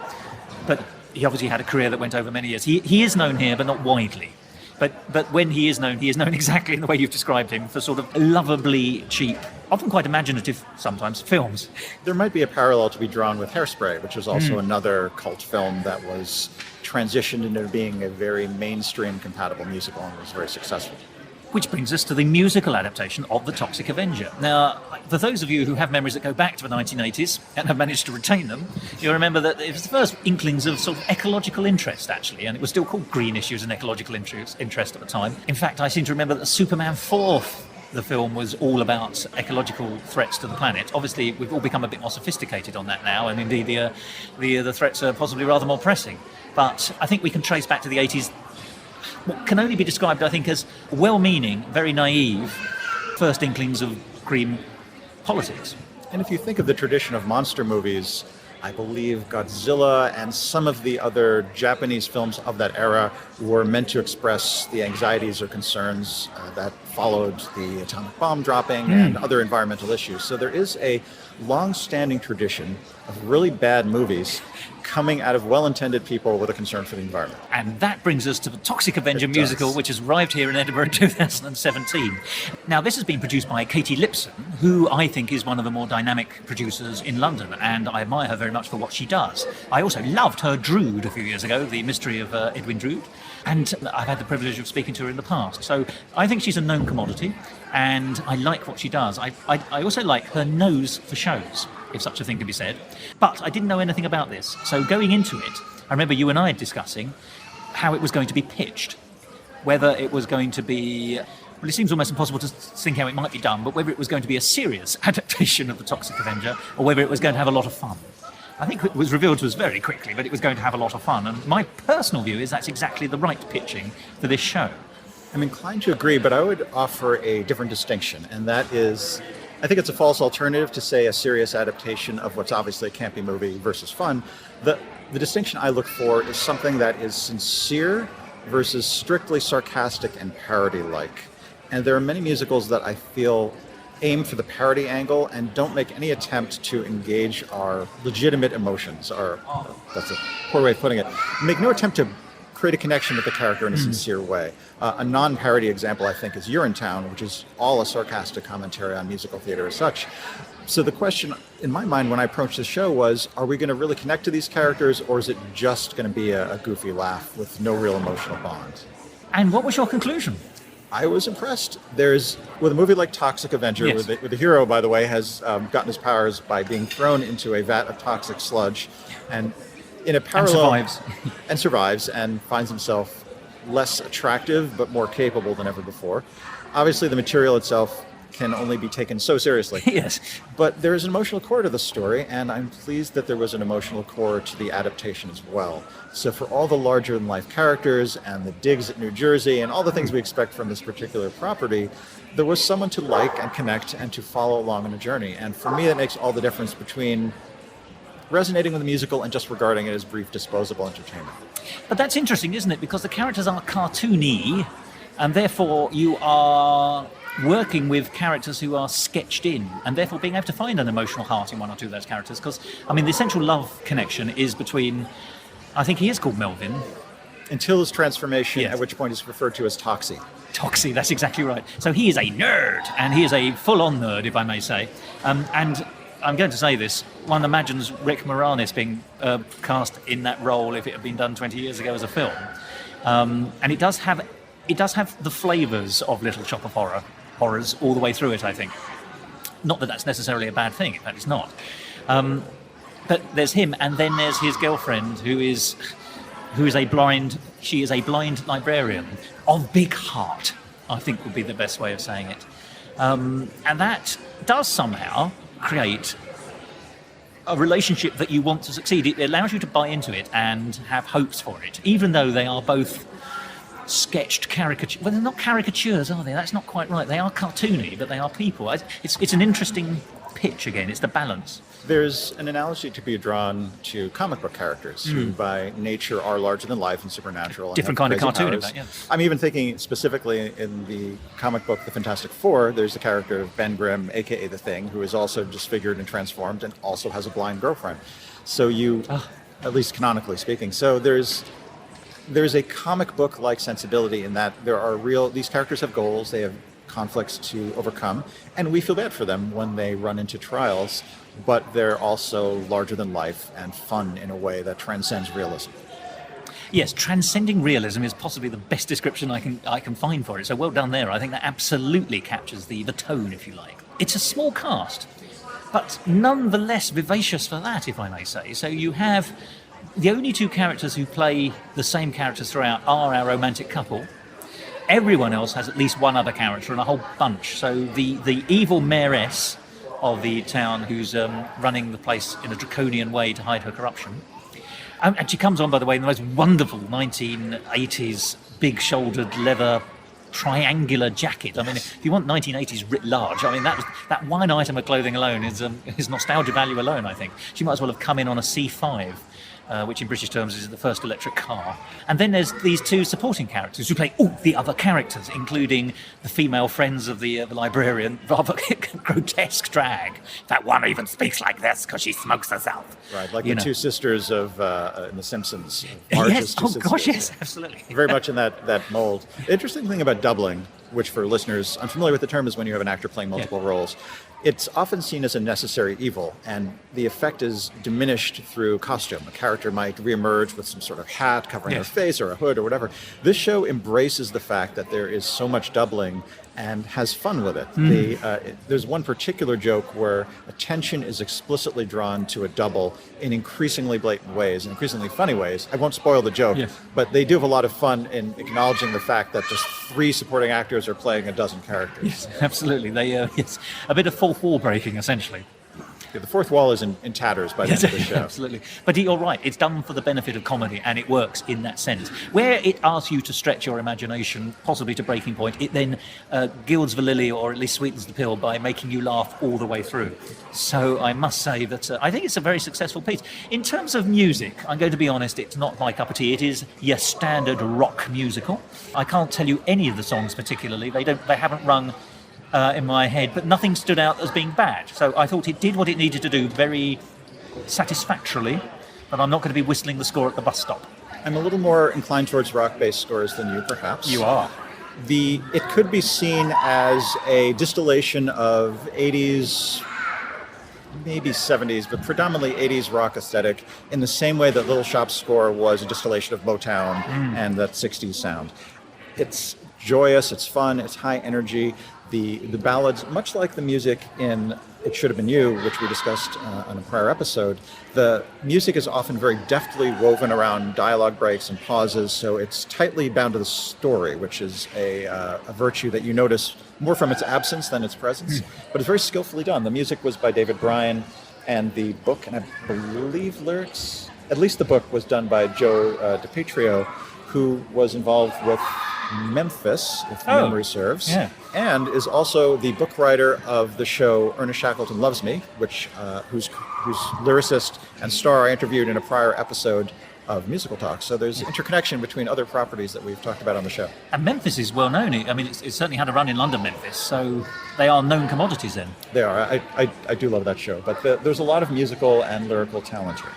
But he obviously had a career that went over many years. He is known here, but not widely. But when he is known exactly in the way you've described him, for sort of lovably cheap, often quite imaginative, sometimes, films. There might be a parallel to be drawn with Hairspray, which was also another cult film that was transitioned into being a very mainstream compatible musical and was very successful. Which brings us to the musical adaptation of The Toxic Avenger. Now, for those of you who have memories that go back to the 1980s and have managed to retain them, you'll remember that it was the first inklings of sort of ecological interest, actually, and it was still called Green Issues and Ecological Interest at the time. In fact, I seem to remember that Superman 4, the film, was all about ecological threats to the planet. Obviously, we've all become a bit more sophisticated on that now, and indeed the threats are possibly rather more pressing. But I think we can trace back to the 80s what can only be described, I think, as well-meaning, very naive first inklings of green politics. And if you think of the tradition of monster movies, I believe Godzilla and some of the other Japanese films of that era were meant to express the anxieties or concerns that followed the atomic bomb dropping and other environmental issues. So there is a long-standing tradition of really bad movies coming out of well-intended people with a concern for the environment. And that brings us to the Toxic Avenger musical, which has arrived here in Edinburgh in 2017. Now, this has been produced by Katie Lipson, who I think is one of the more dynamic producers in London, and I admire her very much for what she does. I also loved her Drood a few years ago, The Mystery of Edwin Drood, and I've had the privilege of speaking to her in the past. So I think she's a known commodity, and I like what she does. I also like her nose for shows, if such a thing can be said. But I didn't know anything about this. So going into it, I remember you and I discussing how it was going to be pitched, whether it was going to be well, it seems almost impossible to think how it might be done, but whether it was going to be a serious adaptation of the Toxic Avenger or whether it was going to have a lot of fun. I think it was revealed to us very quickly that it was going to have a lot of fun, and my personal view is that's exactly the right pitching for this show. I'm inclined to agree, but I would offer a different distinction, and that is, I think it's a false alternative to say a serious adaptation of what's obviously a campy movie versus fun. The distinction I look for is something that is sincere versus strictly sarcastic and parody-like. And there are many musicals that I feel aim for the parody angle and don't make any attempt to engage our legitimate emotions, that's a poor way of putting it, make no attempt to create a connection with the character in a sincere way. A non-parody example, I think, is Urinetown, which is all a sarcastic commentary on musical theater as such. So the question in my mind when I approached the show was, are we going to really connect to these characters, or is it just going to be a goofy laugh with no real emotional bond? And what was your conclusion? I was impressed. With a movie like Toxic Avenger, yes. where the hero, by the way, has gotten his powers by being thrown into a vat of toxic sludge, and in a parallel survives and finds himself less attractive but more capable than ever before. Obviously, the material itself can only be taken so seriously. Yes. But there is an emotional core to the story, and I'm pleased that there was an emotional core to the adaptation as well. So for all the larger-than-life characters and the digs at New Jersey and all the things we expect from this particular property, there was someone to like and connect and to follow along on a journey. And for me, that makes all the difference between resonating with the musical and just regarding it as brief, disposable entertainment. But that's interesting, isn't it? Because the characters are cartoony, and therefore you are working with characters who are sketched in, and therefore being able to find an emotional heart in one or two of those characters. Because, I mean, the essential love connection is between, I think he is called Melvin. Until his transformation, yes. At which point he's referred to as Toxie. Toxie, that's exactly right. So he is a nerd, and he is a full-on nerd, if I may say. And I'm going to say this, one imagines Rick Moranis being cast in that role if it had been done 20 years ago as a film. And it does have the flavours of Little Shop of Horrors all the way through it, I think. Not that that's necessarily a bad thing, in fact it's not. But there's him, and then there's his girlfriend, who is a blind librarian of big heart, I think would be the best way of saying it. And that does somehow create a relationship that you want to succeed. It allows you to buy into it and have hopes for it, even though they are both sketched caricatures. Well, they're not caricatures, are they? That's not quite right. They are cartoony, but they are people. It's an interesting pitch again. It's the balance. There's an analogy to be drawn to comic book characters who by nature are larger than life and supernatural. Different kind of cartoon, in fact, yeah. I'm even thinking specifically in the comic book The Fantastic Four, there's the character of Ben Grimm, aka The Thing, who is also disfigured and transformed and also has a blind girlfriend. So at least canonically speaking, so there's a comic book-like sensibility in that these characters have goals, they have conflicts to overcome, and we feel bad for them when they run into trials, but they're also larger than life and fun in a way that transcends realism. Yes, transcending realism is possibly the best description I can find for it. So well done there. I think that absolutely captures the tone, if you like. It's a small cast, but nonetheless vivacious for that, if I may say. So you have the only two characters who play the same characters throughout are our romantic couple. Everyone else has at least one other character and a whole bunch. So the evil mayoress of the town who's running the place in a draconian way to hide her corruption. And she comes on, by the way, in the most wonderful 1980s big-shouldered leather triangular jacket. I mean, if you want 1980s writ large, I mean, that one item of clothing alone is nostalgia value alone, I think. She might as well have come in on a C5. Which in British terms is the first electric car. And then there's these two supporting characters who play all the other characters, including the female friends of the librarian, rather grotesque drag. That one even speaks like this because she smokes herself. Right, like two sisters of in The Simpsons. Yes, gosh, yes, absolutely. Very much in that mold. The interesting thing about doubling, which for listeners unfamiliar with the term is when you have an actor playing multiple roles. It's often seen as a necessary evil, and the effect is diminished through costume. A character might reemerge with some sort of hat covering their face or a hood or whatever. This show embraces the fact that there is so much doubling and has fun with it. There's one particular joke where attention is explicitly drawn to a double in increasingly blatant ways, in increasingly funny ways. I won't spoil the joke, but they do have a lot of fun in acknowledging the fact that just 3 supporting actors are playing a dozen characters. Yes, absolutely. They it's a bit of fourth wall breaking, essentially. Yeah, the fourth wall is in tatters by the end of the show. Absolutely. But you're right, it's done for the benefit of comedy, and it works in that sense. Where it asks you to stretch your imagination, possibly to breaking point, it then gilds the lily, or at least sweetens the pill, by making you laugh all the way through. So I must say that I think it's a very successful piece. In terms of music, I'm going to be honest, it's not my cup of tea. It is your standard rock musical. I can't tell you any of the songs particularly. They haven't rung in my head, but nothing stood out as being bad. So I thought it did what it needed to do very satisfactorily, but I'm not going to be whistling the score at the bus stop. I'm a little more inclined towards rock-based scores than you, perhaps. You are. It could be seen as a distillation of 80s, maybe 70s, but predominantly 80s rock aesthetic, in the same way that Little Shop's score was a distillation of Motown and that 60s sound. It's joyous, it's fun, it's high energy. The ballads, much like the music in It Should Have Been You, which we discussed on a prior episode, the music is often very deftly woven around dialogue breaks and pauses, so it's tightly bound to the story, which is a virtue that you notice more from its absence than its presence, but it's very skillfully done. The music was by David Bryan, and the book, and I believe lyrics, at least the book, was done by Joe DiPietro, who was involved with Memphis, if memory serves, and is also the book writer of the show Ernest Shackleton Loves Me, which whose lyricist and star I interviewed in a prior episode of Musical Talk. So there's interconnection between other properties that we've talked about on the show. And Memphis is well known. I mean, it's certainly had a run in London, Memphis, so they are known commodities then. They are. I do love that show, but there's a lot of musical and lyrical talent here.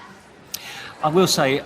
I will say,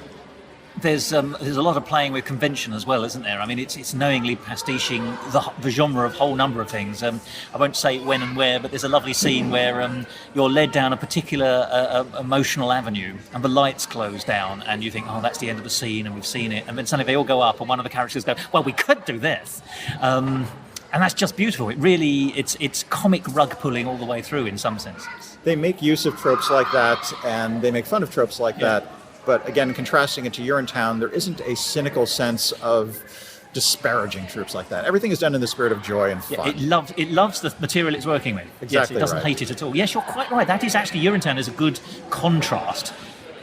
there's a lot of playing with convention as well, isn't there? I mean, it's knowingly pastiching the genre of a whole number of things. I won't say when and where, but there's a lovely scene where you're led down a particular emotional avenue, and the lights close down, and you think, oh, that's the end of the scene, and we've seen it. And then suddenly they all go up, and one of the characters go, well, we could do this. And that's just beautiful. It really, it's comic rug pulling all the way through in some senses. They make use of tropes like that, and they make fun of tropes like that. But again, contrasting it to Urinetown, there isn't a cynical sense of disparaging troops like that. Everything is done in the spirit of joy and fun. It loves the material it's working with. Exactly. Yes, it doesn't hate it at all. Yes, you're quite right. That is actually, Urinetown is a good contrast.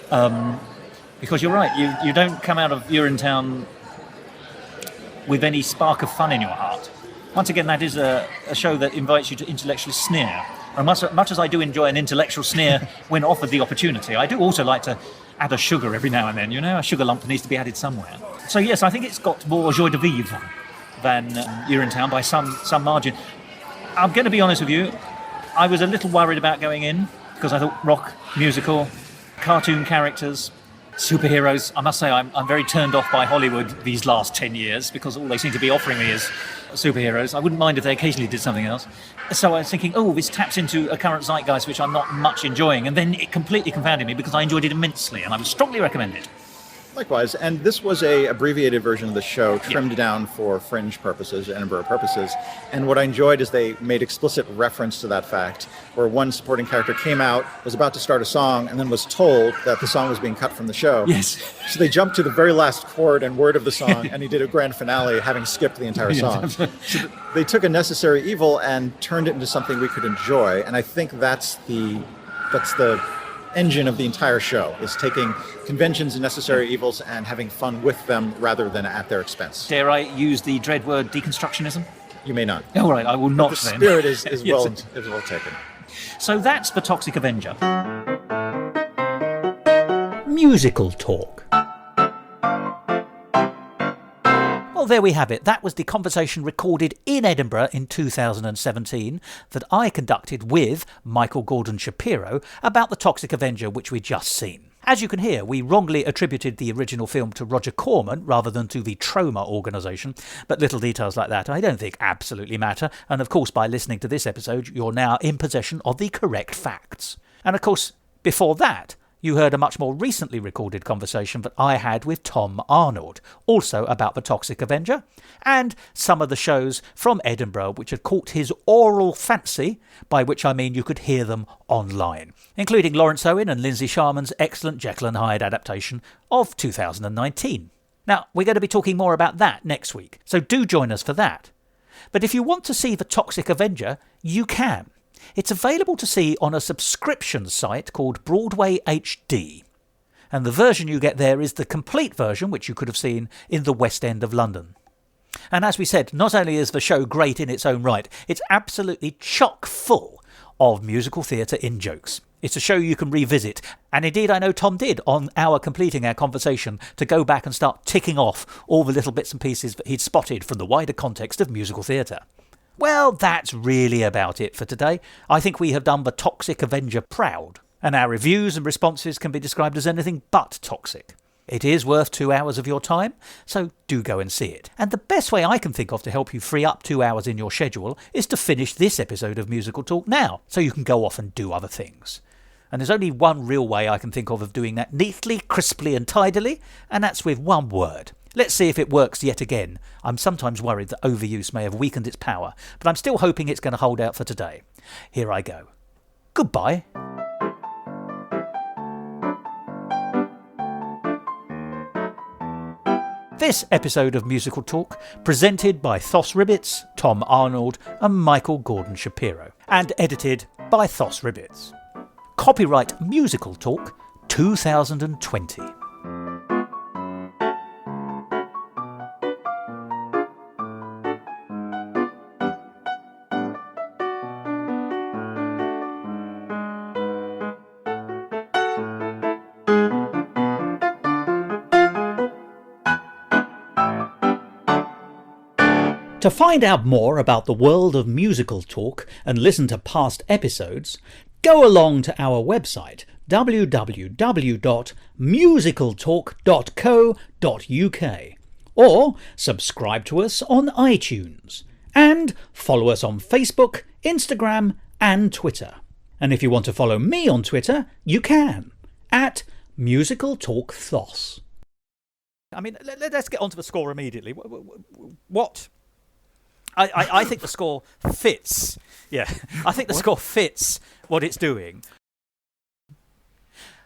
Because you're right, you don't come out of Urinetown with any spark of fun in your heart. Once again, that is a show that invites you to intellectually sneer. And much as I do enjoy an intellectual sneer when offered the opportunity, I do also like to add a sugar every now and then, a sugar lump needs to be added somewhere. So yes, I think it's got more joie de vivre than Urinetown by some margin. I'm going to be honest with you, I was a little worried about going in, because I thought rock, musical, cartoon characters, superheroes. I must say I'm very turned off by Hollywood these last 10 years, because all they seem to be offering me is superheroes. I wouldn't mind if they occasionally did something else. So I was thinking, this taps into a current zeitgeist which I'm not much enjoying, and then it completely confounded me because I enjoyed it immensely, and I would strongly recommend it. Likewise, and this was a abbreviated version of the show, trimmed down for Fringe purposes, Edinburgh purposes. And what I enjoyed is they made explicit reference to that fact, where one supporting character came out, was about to start a song, and then was told that the song was being cut from the show. Yes. So they jumped to the very last chord and word of the song, and he did a grand finale, having skipped the entire song. So they took a necessary evil and turned it into something we could enjoy, and I think that's the engine of the entire show, is taking conventions and necessary evils and having fun with them rather than at their expense. Dare I use the dread word deconstructionism? You may not. All right, I will not. But the spirit is well taken. So that's the Toxic Avenger. Musical talk. Well, there we have it. That was the conversation recorded in Edinburgh in 2017 that I conducted with Michael Gordon Shapiro about the Toxic Avenger, which we just seen. As you can hear, we wrongly attributed the original film to Roger Corman rather than to the Troma organisation, but little details like that I don't think absolutely matter, and of course by listening to this episode you're now in possession of the correct facts. And of course, before that, you heard a much more recently recorded conversation that I had with Tom Arnold, also about the Toxic Avenger, and some of the shows from Edinburgh which had caught his oral fancy, by which I mean you could hear them online, including Lawrence Owen and Lindsay Sharman's excellent Jekyll and Hyde adaptation of 2019. Now, we're going to be talking more about that next week, so do join us for that. But if you want to see the Toxic Avenger, you can. It's available to see on a subscription site called Broadway HD. And the version you get there is the complete version, which you could have seen in the West End of London. And as we said, not only is the show great in its own right, it's absolutely chock full of musical theatre in-jokes. It's a show you can revisit, and indeed I know Tom did on completing our conversation to go back and start ticking off all the little bits and pieces that he'd spotted from the wider context of musical theatre. Well, that's really about it for today. I think we have done the Toxic Avenger proud, and our reviews and responses can be described as anything but toxic. It is worth 2 hours of your time, so do go and see it. And the best way I can think of to help you free up 2 hours in your schedule is to finish this episode of Musical Talk now, so you can go off and do other things. And there's only one real way I can think of doing that neatly, crisply and tidily, and that's with one word. Let's see if it works yet again. I'm sometimes worried that overuse may have weakened its power, but I'm still hoping it's going to hold out for today. Here I go. Goodbye. This episode of Musical Talk, presented by Thos Ribbits, Tom Arnold and Michael Gordon Shapiro, and edited by Thos Ribbits. Copyright Musical Talk 2020. To find out more about the world of Musical Talk and listen to past episodes, go along to our website www.musicaltalk.co.uk or subscribe to us on iTunes and follow us on Facebook, Instagram and Twitter. And if you want to follow me on Twitter, you can, at Musical Talk Thos. I mean, let's get onto the score immediately. What? I think the score fits. Yeah, I think the score fits what it's doing.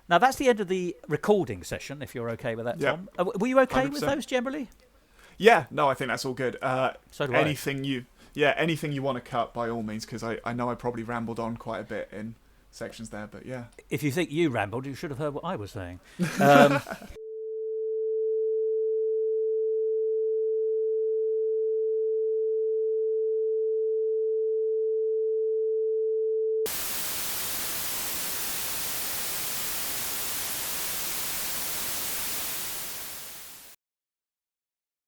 Now, that's the end of the recording session, if you're okay with that, Tom. Were you okay 100%. With those generally? Yeah, no, I think that's all good. So do anything you want to cut, by all means, because I know I probably rambled on quite a bit in sections there, but yeah. If you think you rambled, you should have heard what I was saying.